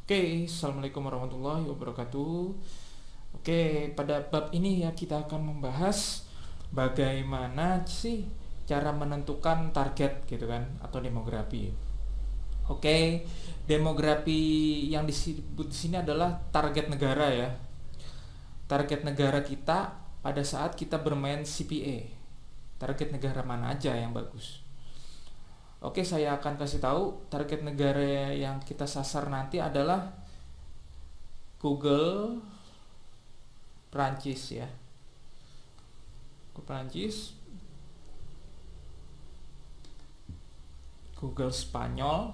Oke, assalamualaikum warahmatullahi wabarakatuh. Oke, pada bab ini ya kita akan membahas bagaimana sih cara menentukan target gitu kan atau demografi. Oke, demografi yang disebut di sini adalah target negara ya. Target negara kita pada saat kita bermain CPA. Target negara mana aja yang bagus. Oke, saya akan kasih tahu target negara yang kita sasar nanti adalah Google Prancis ya. Google Prancis, Google Spanyol,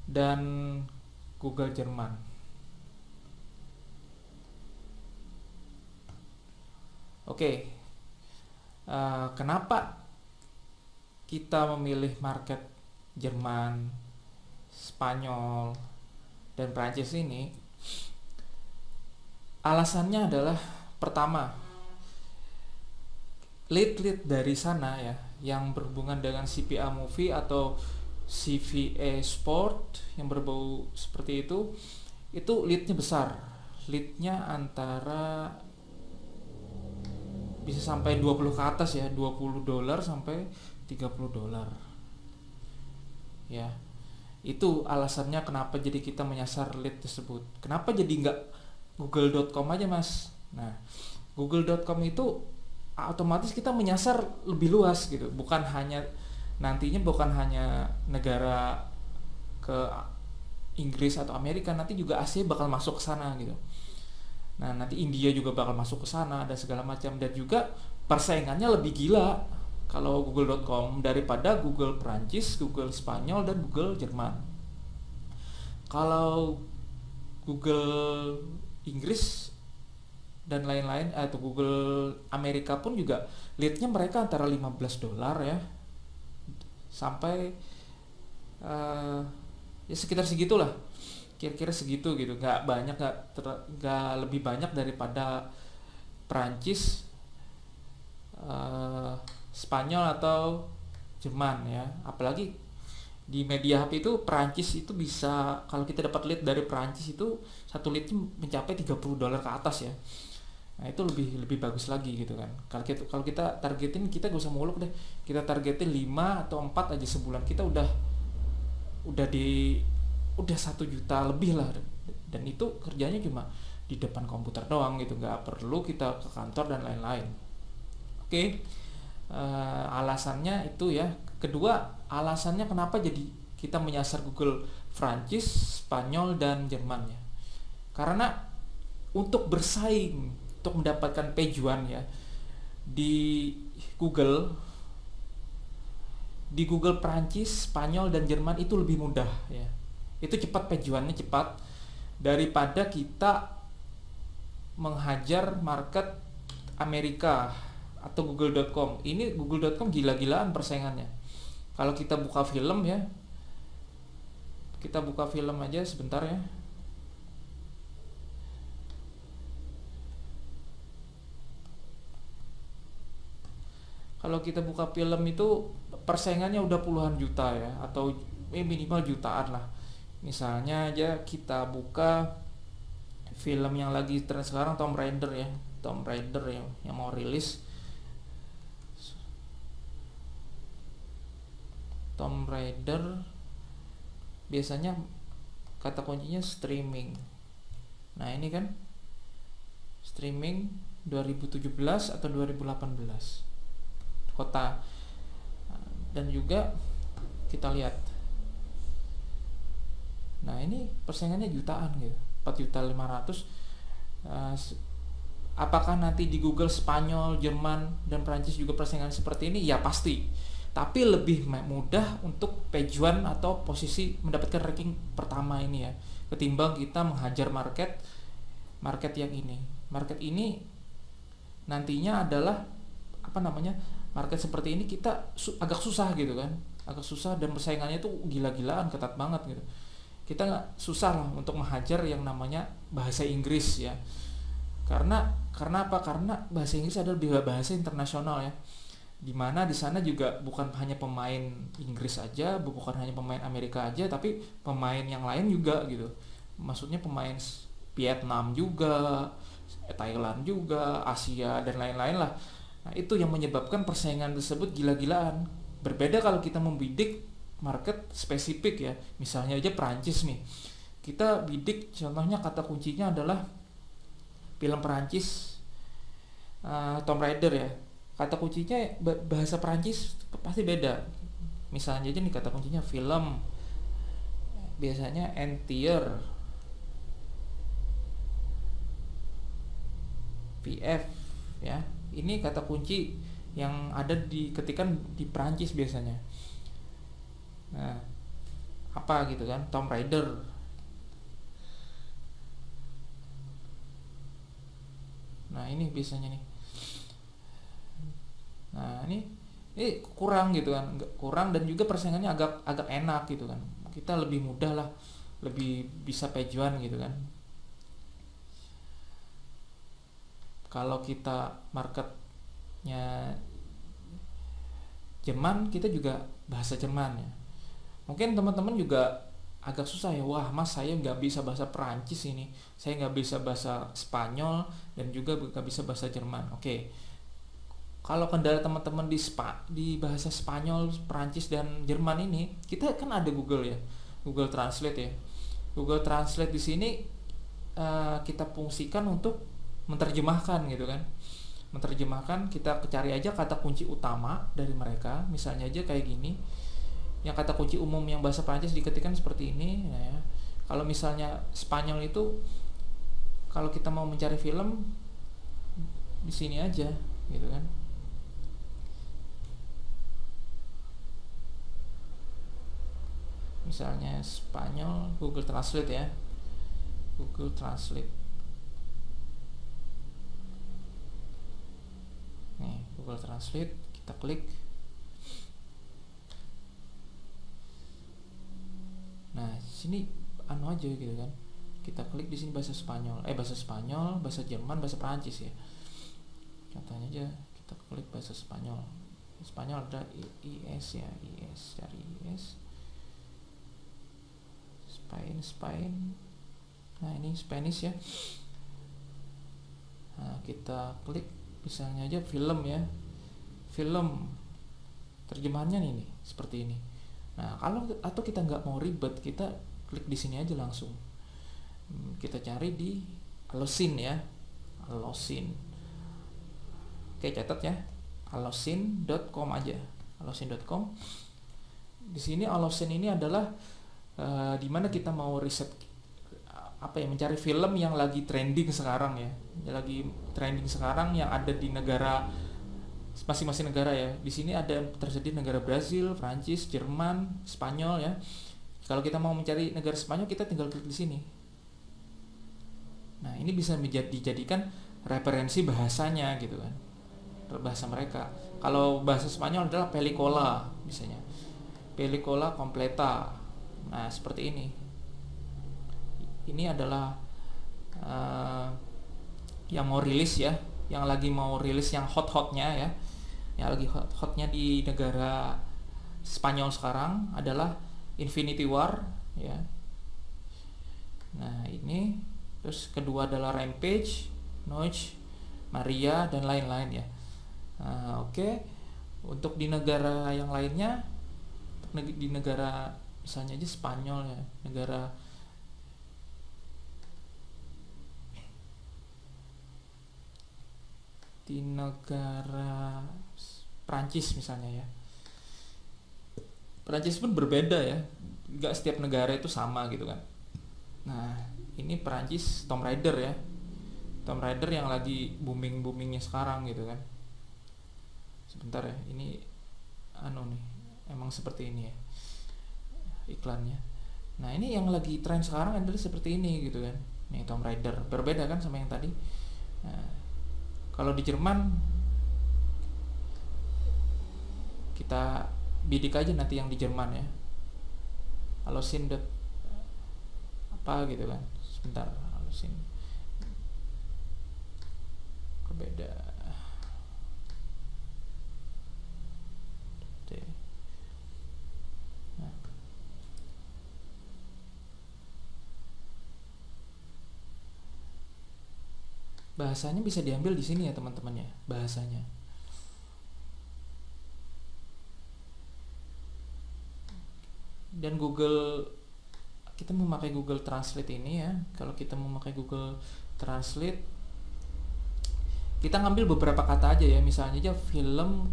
dan Google Jerman. Oke, kenapa kita memilih market Jerman, Spanyol, dan Prancis ini? Alasannya adalah pertama, lead dari sana ya, yang berhubungan dengan CPA movie atau CVA sport yang berbau seperti itu leadnya besar. Leadnya antara bisa sampai 20 ke atas ya, $20 sampai $30 ya. Itu alasannya kenapa jadi kita menyasar lead tersebut. Kenapa jadi nggak google.com aja mas. Nah, google.com itu otomatis kita menyasar lebih luas gitu, bukan hanya nantinya bukan hanya negara ke Inggris atau Amerika, nanti juga Asia bakal masuk ke sana gitu. Nah, nanti India juga bakal masuk ke sana dan segala macam, dan juga persaingannya lebih gila kalau google.com daripada Google Prancis, Google Spanyol, dan Google Jerman. Kalau Google Inggris dan lain-lain atau Google Amerika pun juga leadnya mereka antara $15 ya sampai ya sekitar segitulah, kira-kira segitu gitu, nggak banyak, nggak lebih banyak daripada Prancis, Spanyol atau Jerman ya. Apalagi di media HP itu Prancis itu bisa, kalau kita dapat lead dari Prancis itu satu lead mencapai $30 ke atas ya. Nah, itu lebih bagus lagi gitu kan. Kalau kita targetin, kita gak usah muluk deh. Kita targetin 5 atau 4 aja sebulan, kita udah 1 juta lebih lah, dan itu kerjanya cuma di depan komputer doang gitu, nggak perlu kita ke kantor dan lain-lain. Oke, alasannya itu ya. Kedua, alasannya kenapa jadi kita menyasar Google Prancis, Spanyol, dan Jerman ya, karena untuk bersaing, untuk mendapatkan pejuan ya di Google di Google Prancis, Spanyol, dan Jerman itu lebih mudah ya. Itu cepat, pejuannya cepat daripada kita menghajar market Amerika atau google.com. Ini google.com gila-gilaan persaingannya. Kalau kita buka film ya, kita buka film aja sebentar ya. Kalau kita buka film itu persaingannya udah puluhan juta ya, atau minimal jutaan lah. Misalnya aja kita buka film yang lagi tren sekarang, Tomb Raider ya. Tomb Raider yang mau rilis. Tomb Raider biasanya kata kuncinya streaming. Nah, ini kan streaming 2017 atau 2018 kota. Dan juga kita lihat, nah ini persaingannya jutaan gitu, 4.500.000. Apakah nanti di Google Spanyol, Jerman, dan Prancis juga persaingan seperti ini? Ya pasti, tapi lebih mudah untuk pejuan atau posisi mendapatkan ranking pertama ini ya, ketimbang kita menghajar market yang ini. Market ini nantinya adalah market seperti ini kita agak susah gitu kan, agak susah, dan persaingannya itu gila-gilaan, ketat banget gitu. Kita nggak susah lah untuk menghajar yang namanya bahasa Inggris ya, karena Karena apa? Karena bahasa Inggris adalah bahasa internasional ya. Dimana di sana juga bukan hanya pemain Inggris aja, bukan hanya pemain Amerika aja, tapi pemain yang lain juga gitu. Maksudnya pemain Vietnam juga, Thailand juga, Asia dan lain-lain lah. Nah, itu yang menyebabkan persaingan tersebut gila-gilaan. Berbeda kalau kita membidik market spesifik ya. Misalnya aja Perancis nih. Kita bidik contohnya kata kuncinya adalah film Perancis, Tomb Raider ya. Kata kuncinya bahasa Perancis pasti beda. Misalnya aja nih kata kuncinya film, biasanya entier, PF ya. Ini kata kunci yang ada ketikan di Perancis biasanya. Nah, apa gitu kan? Tomb Raider. Nah, ini biasanya nih. Nah, ini kurang gitu kan. Kurang dan juga persaingannya agak enak gitu kan. Kita lebih mudah lah, lebih bisa pejuan gitu kan. Kalau kita marketnya Jerman, kita juga bahasa Jerman ya. Mungkin teman-teman juga agak susah ya, wah mas saya nggak bisa bahasa Perancis ini, saya nggak bisa bahasa Spanyol dan juga nggak bisa bahasa Jerman. Oke, kalau kendala teman-teman di bahasa Spanyol, Perancis dan Jerman ini, kita kan ada Google ya, Google Translate ya. Google Translate di sini kita fungsikan untuk menerjemahkan gitu kan. Menerjemahkan, kita cari aja kata kunci utama dari mereka, misalnya aja kayak gini. Yang kata kunci umum yang bahasa Prancis diketikkan seperti ini ya. Kalau misalnya Spanyol itu, kalau kita mau mencari film di sini aja gitu kan. Misalnya Spanyol, Google Translate ya. Google Translate. Nih, Google Translate, kita klik. Nah, sini aja gitu kan. Kita klik di sini bahasa Spanyol, bahasa Jerman, bahasa Prancis ya. Contohnya aja kita klik bahasa Spanyol. Spanyol ada IS ya, IS, cari IS. Spain. Nah, ini Spanish ya. Nah, kita klik misalnya aja film ya. Film. Terjemahannya nih seperti ini. Nah, atau kita nggak mau ribet, kita klik di sini aja langsung. Kita cari di Allocin ya. Allocin. Oke, catat ya. Allocin.com aja. Allocin.com. Di sini Allocin ini adalah dimana kita mau riset mencari film yang lagi trending sekarang ya. Yang lagi trending sekarang yang ada di negara masing-masing negara ya. Di sini ada tersedia negara Brazil, Prancis, Jerman, Spanyol ya. Kalau kita mau mencari negara Spanyol, kita tinggal klik di sini. Nah, ini bisa dijadikan referensi bahasanya gitu kan. Bahasa mereka. Kalau bahasa Spanyol adalah película misalnya. Película completa. Nah, seperti ini. Ini adalah yang mau rilis ya, yang lagi mau rilis yang hot-hotnya ya. Yang lagi hot-hotnya di negara Spanyol sekarang adalah Infinity War ya. Nah, ini terus kedua adalah Rampage, Noise, Maria dan lain-lain ya. Nah, oke. Untuk di negara yang lainnya, di negara misalnya aja Spanyol ya, negara di negara Prancis misalnya ya. Prancis pun berbeda ya, nggak setiap negara itu sama gitu kan. Nah, ini Prancis Tomb Raider ya, Tomb Raider yang lagi boomingnya sekarang gitu kan. Sebentar ya, ini nih, emang seperti ini ya iklannya. Nah, ini yang lagi tren sekarang adalah seperti ini gitu kan. Nih Tomb Raider, berbeda kan sama yang tadi. Nah, kalau di Jerman kita bidik aja nanti yang di Jerman ya. Allocin apa gitu kan. Sebentar, Allocin. beda. Nah. Bahasanya bisa diambil di sini ya teman-teman ya, bahasanya. Dan Google, kita memakai Google Translate ini ya. Kalau kita memakai Google Translate, kita ngambil beberapa kata aja ya. Misalnya aja film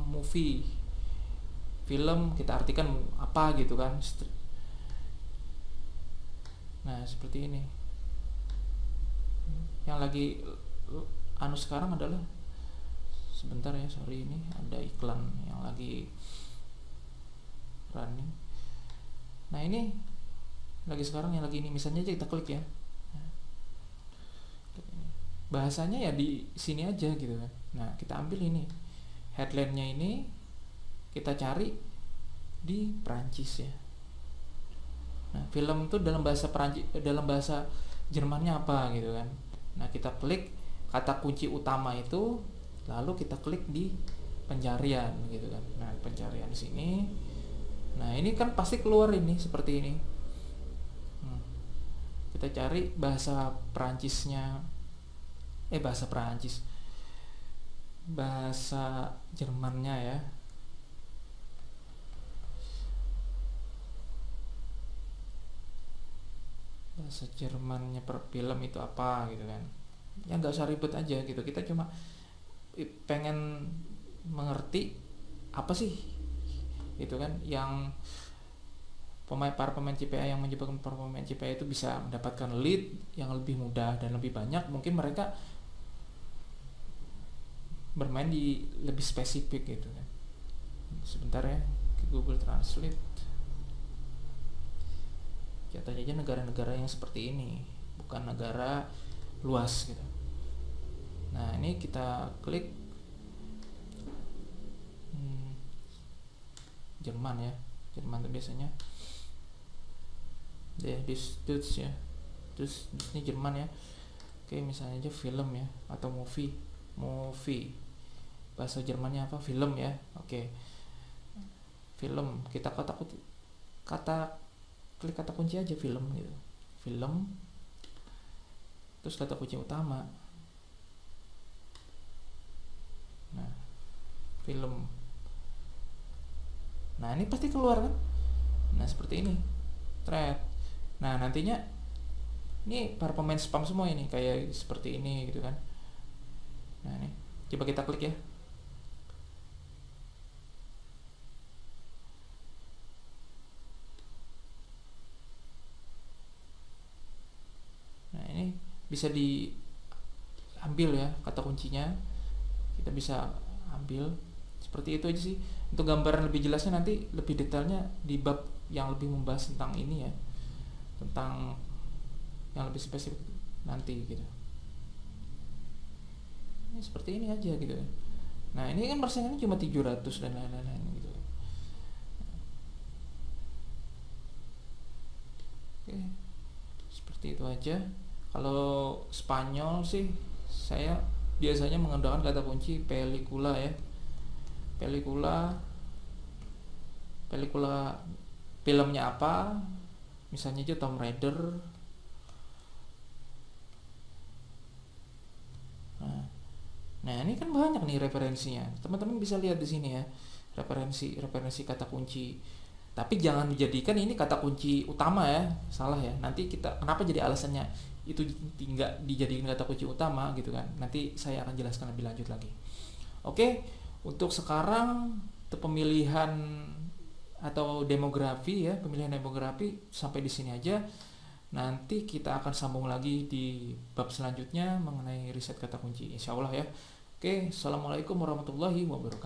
movie, film kita artikan apa gitu kan. Nah seperti ini. Yang lagi sekarang adalah, sebentar ya, sorry, ini ada iklan yang lagi running. Nah ini lagi sekarang yang lagi ini, misalnya aja kita klik ya. Bahasanya ya di sini aja gitu kan. Nah kita ambil ini headline-nya, ini kita cari di Prancis ya. Nah film itu dalam bahasa Prancis, dalam bahasa Jermannya apa gitu kan. Nah kita klik kata kunci utama itu, lalu kita klik di pencarian gitu kan. Nah pencarian sini, nah ini kan pasti keluar ini seperti ini. Kita cari bahasa Perancisnya, bahasa Jermannya ya. Bahasa Jermannya per film itu apa gitu kan. Ya nggak usah ribet aja gitu, kita cuma pengen mengerti apa sih itu kan yang para pemain CPA, yang menyebabkan para pemain CPA itu bisa mendapatkan lead yang lebih mudah dan lebih banyak. Mungkin mereka bermain di lebih spesifik gitu kan. Sebentar ya, ke Google Translate. Catat aja negara-negara yang seperti ini, bukan negara luas gitu. Nah ini kita klik Jerman ya. Jerman itu biasanya Dutch ya. Terus ini Jerman ya. Oke, misalnya aja film ya, atau movie. Bahasa Jermannya apa? Film ya. Oke. Film, kita klik kata kunci aja film gitu. Film. Terus kata kunci utama. Nah, film. Nah, ini pasti keluar kan? Nah, seperti ini. Thread. Nah, nantinya ini para pemain spam semua ini, kayak seperti ini gitu kan. Nah, ini coba kita klik ya. Nah, ini bisa diambil ya kata kuncinya. Kita bisa ambil seperti itu aja sih. Untuk gambaran lebih jelasnya nanti lebih detailnya di bab yang lebih membahas tentang ini ya, tentang yang lebih spesifik nanti gitu. Ini seperti ini aja gitu. Nah ini kan persennya cuma 700 dan lain-lain gitu. Oke, seperti itu aja. Kalau Spanyol sih saya biasanya menggunakan kata kunci pelikula ya. Pelikula filmnya apa, misalnya aja Tomb Raider. Nah ini kan banyak nih referensinya, teman-teman bisa lihat di sini ya, referensi kata kunci. Tapi jangan dijadikan ini kata kunci utama ya, salah ya. Nanti kita kenapa jadi alasannya itu tidak dijadikan kata kunci utama gitu kan, nanti saya akan jelaskan lebih lanjut lagi. Oke, untuk sekarang untuk pemilihan atau demografi ya, pemilihan demografi sampai di sini aja. Nanti kita akan sambung lagi di bab selanjutnya mengenai riset kata kunci, insya Allah ya. Oke, assalamualaikum warahmatullahi wabarakatuh.